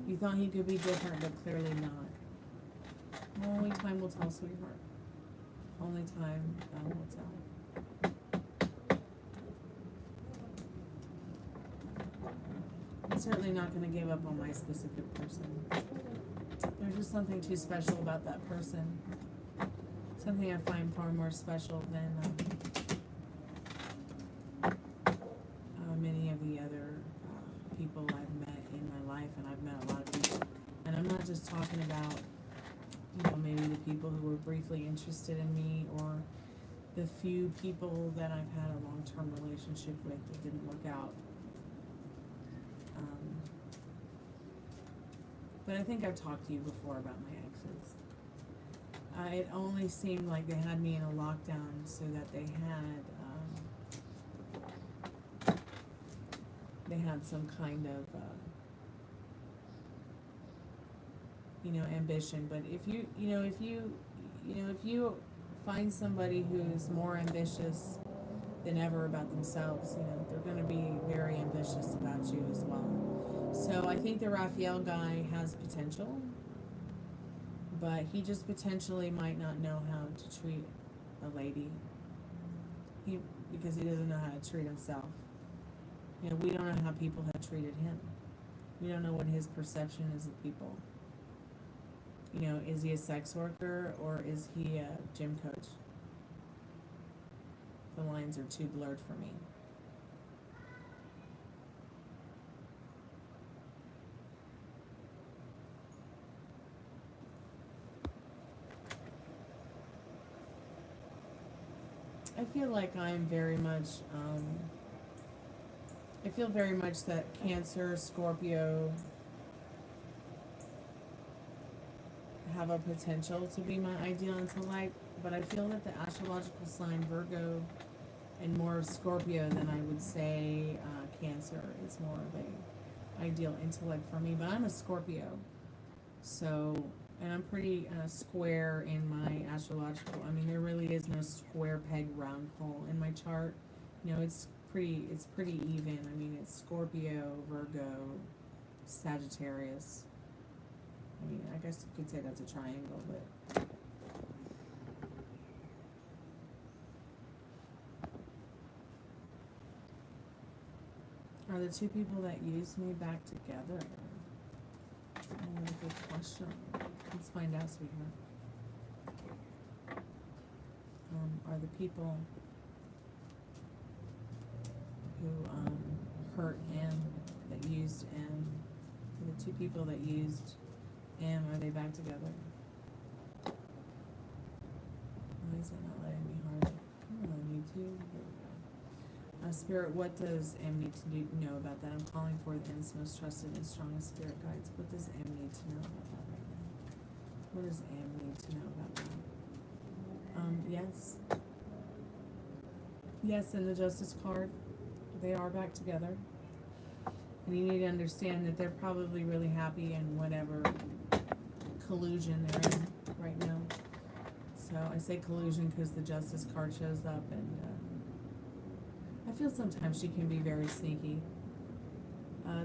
You thought he could be different, but clearly not. Only time will tell, sweetheart. Only time will tell. I'm certainly not going to give up on my specific person. There's just something too special about that person. Something I find far more special than talking about, maybe the people who were briefly interested in me, or the few people that I've had a long-term relationship with that didn't work out. But I think I've talked to you before about my exes. It only seemed like they had me in a lockdown so that they had some kind of ambition. But if you find somebody who's more ambitious than ever about themselves, they're going to be very ambitious about you as well. So I think the Raphael guy has potential, but he just potentially might not know how to treat a lady. Because he doesn't know how to treat himself. We don't know how people have treated him. We don't know what his perception is of people. Is he a sex worker or is he a gym coach? The lines are too blurred for me. I feel like I'm very much, I feel very much that Cancer, Scorpio have a potential to be my ideal intellect, but I feel that the astrological sign Virgo and more of Scorpio than I would say Cancer is more of a ideal intellect for me. But I'm a Scorpio, so, and I'm pretty square in my astrological. I mean, there really is no square peg round hole in my chart. It's pretty even. I mean, it's Scorpio, Virgo, Sagittarius. I mean, I guess you could say that's a triangle, but are the two people that used me back together? Oh, what a good question. Let's find out, sweetheart. Are the people who hurt M, that used M, the two people that used M, are they back together? Why is it not letting me hard? Come on, YouTube. There we go. Spirit, what does M need to know about that? I'm calling for the M's most trusted and strongest spirit guides. What does M need to know about that right now? What does M need to know about that? Yes. Yes, in the Justice card, they are back together. And you need to understand that they're probably really happy in whatever collusion they're in right now. So I say collusion because the Justice card shows up, and I feel sometimes she can be very sneaky.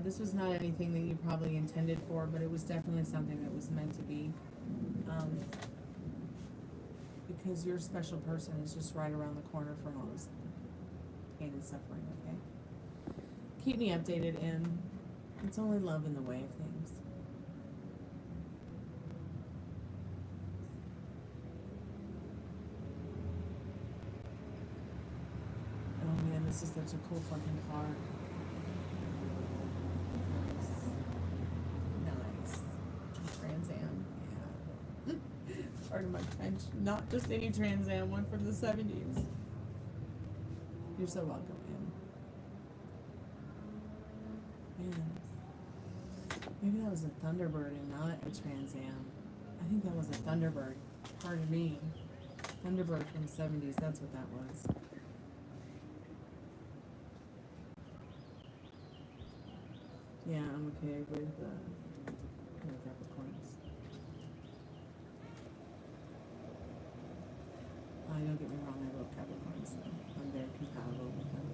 This was not anything that you probably intended for, but it was definitely something that was meant to be. Because your special person is just right around the corner from all this pain and suffering, okay? Keep me updated, and it's only love in the way of things. Oh man, this is such a cool fucking card. Nice. Trans Am, yeah. Pardon my French. Not just any Trans Am, one from the 70s. You're so welcome, man. Maybe that was a Thunderbird and not a Trans Am. I think that was a Thunderbird. Pardon me. Thunderbird from the 70s, that's what that was. Yeah, I'm okay with Capricorns. Don't get me wrong, I love Capricorns, so I'm very compatible with them.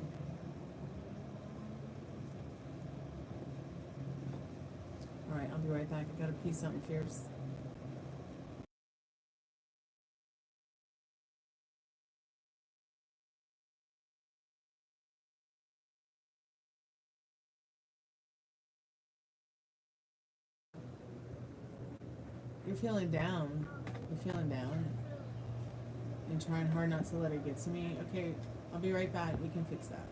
Alright, I'll be right back. I gotta pee something fierce. You're feeling down. You're feeling down. And trying hard not to let it get to me. Okay, I'll be right back. We can fix that.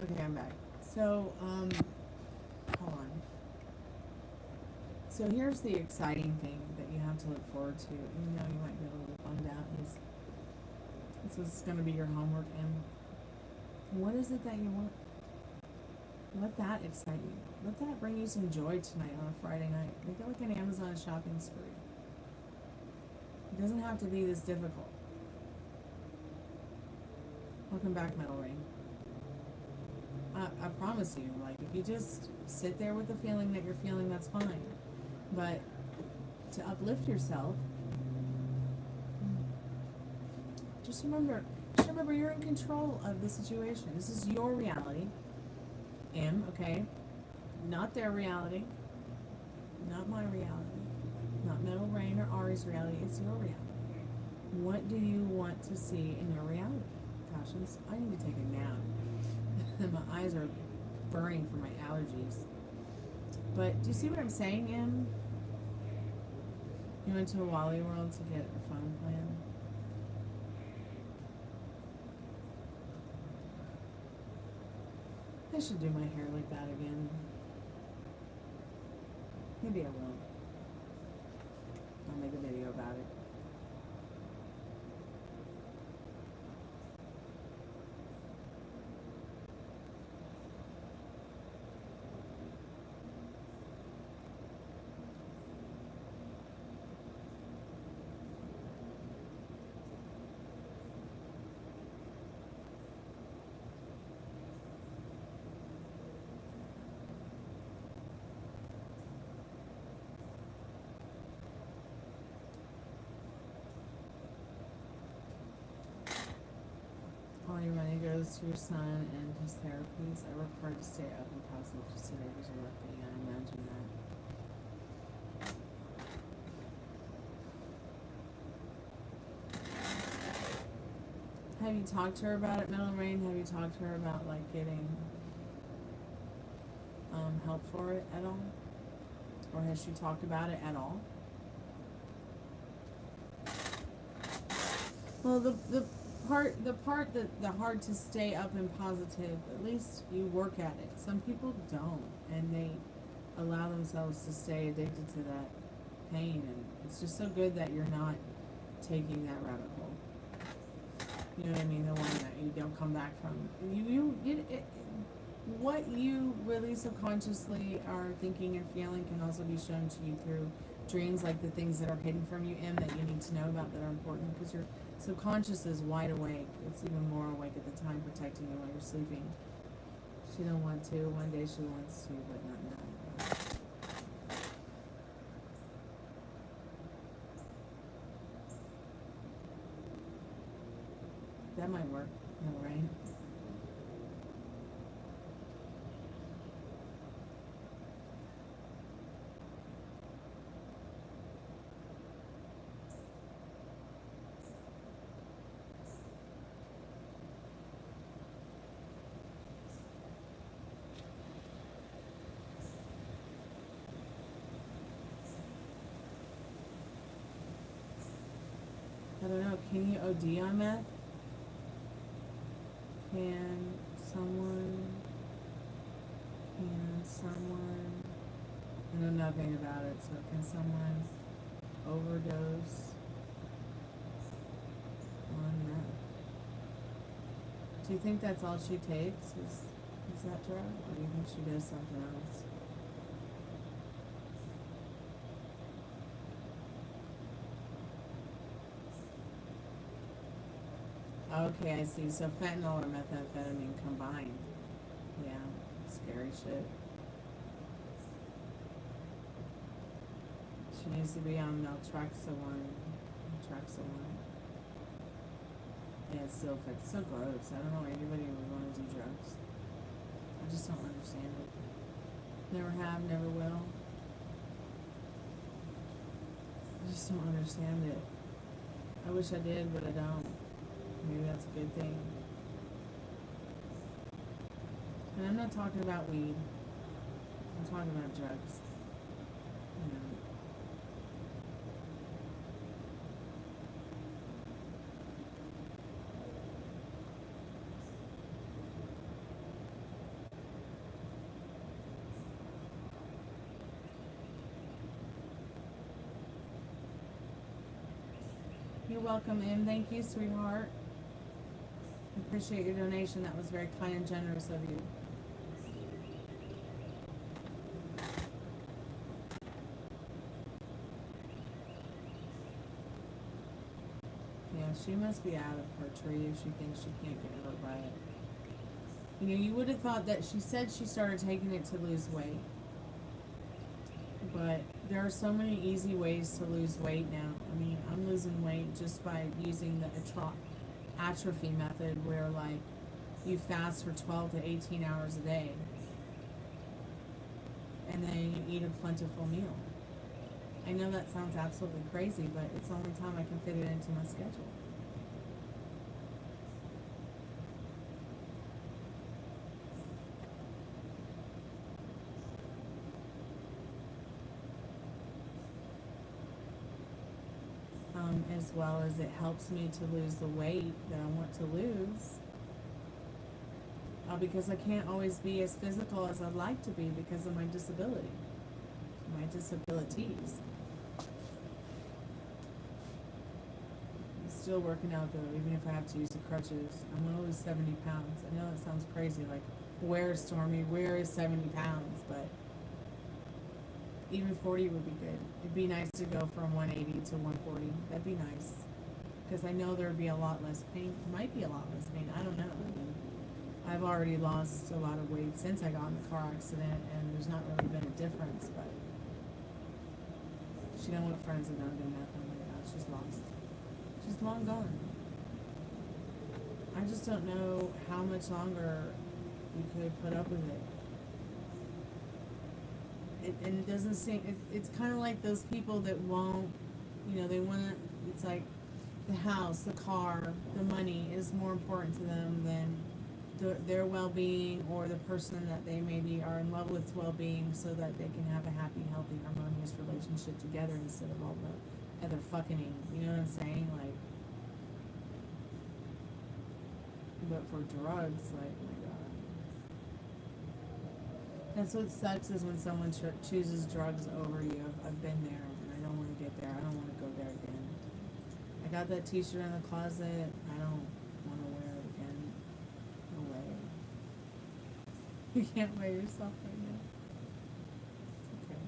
Okay, I'm back. So, hold on. So here's the exciting thing that you have to look forward to, even though you might be a little bummed out, is this is going to be your homework, and what is it that you want? Let that excite you. Let that bring you some joy tonight on a Friday night. Make it like an Amazon shopping spree. It doesn't have to be this difficult. Welcome back, Metal Ring. I promise you, like, if you just sit there with the feeling that you're feeling, that's fine. But to uplift yourself, just remember you're in control of the situation. This is your reality. Okay? Not their reality. Not my reality. Not Metal Rain or Ari's reality. It's your reality. What do you want to see in your reality? Gosh, I need to take a nap. My eyes are burning from my allergies. But do you see what I'm saying, Em? You went to a Wally World to get a phone plan? I should do my hair like that again. Maybe I will. I'll make a video about it. All your money goes to your son and his therapies. I work hard to stay up and positive today. There's a working. I imagine that. Have you talked to her about it, Metal Rain? Have you talked to her about, like, getting help for it at all? Or has she talked about it at all? Well, the part that the hard to stay up and positive, at least you work at it. Some people don't, and they allow themselves to stay addicted to that pain, and it's just so good that you're not taking that rabbit hole. You know what I mean? The one that you don't come back from. What you really subconsciously are thinking and feeling can also be shown to you through dreams, like the things that are hidden from you, that you need to know about that are important, because your subconscious is wide awake. It's even more awake at the time, protecting you while you're sleeping. She don't want to. One day she wants to, but not now. That might work. No, right? I don't know. Can you OD on meth? Can someone? I know nothing about it, so can someone overdose on meth? Do you think that's all she takes? Is that drug? Or do you think she does something else? Okay, I see. So fentanyl or methamphetamine combined. Yeah, scary shit. She needs to be on naltrexone. Yeah, it's still it's so gross. I don't know why anybody would want to do drugs. I just don't understand it. Never have, never will. I just don't understand it. I wish I did, but I don't. Maybe that's a good thing. And I'm not talking about weed. I'm talking about drugs. You know. welcome in. Thank you, sweetheart. Appreciate your donation. That was very kind and generous of you. Yeah, she must be out of her tree if she thinks she can't get hurt by it. You know, you would have thought that she said she started taking it to lose weight. But there are so many easy ways to lose weight now. I mean, I'm losing weight just by using the atrophy method where, like, you fast for 12 to 18 hours a day. And then you eat a plentiful meal. I know that sounds absolutely crazy, but it's the only time I can fit it into my schedule. As well as it helps me to lose the weight that I want to lose. Because I can't always be as physical as I'd like to be because of my disability, my disabilities. I'm still working out though, even if I have to use the crutches. I'm gonna lose 70 pounds. I know that sounds crazy, like, where is Stormy? Where is 70 pounds? But even 40 would be good. It'd be nice to go from 180 to 140. That'd be nice. Because I know there would be a lot less pain. Might be a lot less pain. I don't know. I mean, I've already lost a lot of weight since I got in the car accident, and there's not really been a difference, but she don't want friends that don't do nothing. Oh my God, she's lost. She's long gone. I just don't know how much longer you could put up with it. And it doesn't seem, it's kind of like those people that won't, you know, they want to, it's like the house, the car, the money is more important to them than their well-being or the person that they maybe are in love with well-being, so that they can have a happy, healthy, harmonious relationship together instead of all the other fucking, you know what I'm saying? Like, but for drugs, like, my God. That's what sucks, is when someone chooses drugs over you. I've been there, and I don't want to get there. I don't want to go there again. I got that t-shirt in the closet. I don't want to wear it again. No way. You can't weigh yourself right now. It's okay.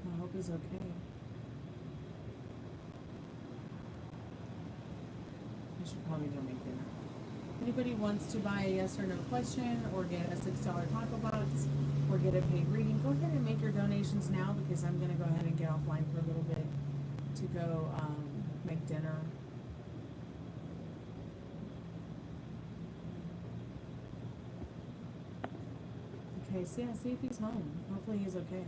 I hope he's okay. I should probably go make dinner. Anybody wants to buy a yes or no question, or get a $6 Tacobox, or get a paid reading, go ahead and make your donations now, because I'm going to go ahead and get offline for a little bit to go make dinner. Okay, so yeah, see if he's home. Hopefully he's okay.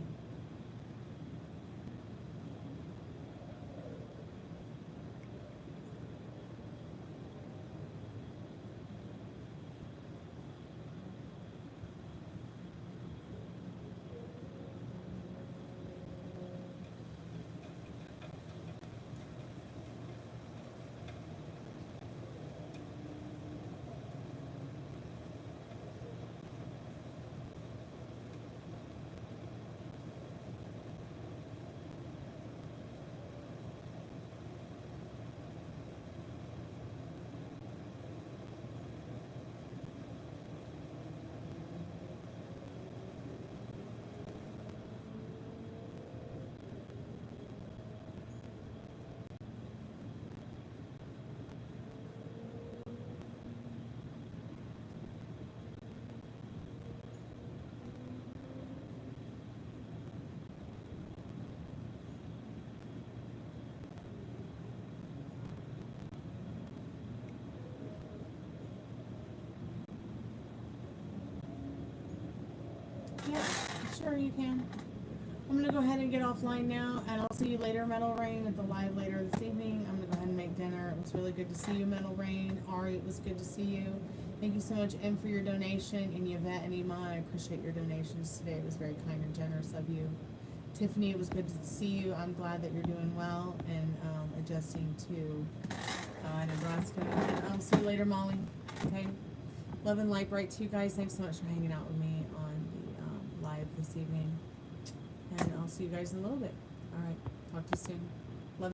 Yeah, sure you can. I'm gonna go ahead and get offline now, and I'll see you later, Metal Rain, at the live later this evening. I'm gonna go ahead and make dinner. It was really good to see you, Metal Rain. Ari, it was good to see you. Thank you so much, M, for your donation, and Yvette and Iman, I appreciate your donations today. It was very kind and generous of you. Tiffany, it was good to see you. I'm glad that you're doing well and adjusting to Nebraska. And I'll see you later, Molly. Okay? Love and light bright to you guys. Thanks so much for hanging out with me on the live this evening. And I'll see you guys in a little bit. All right. Talk to you soon.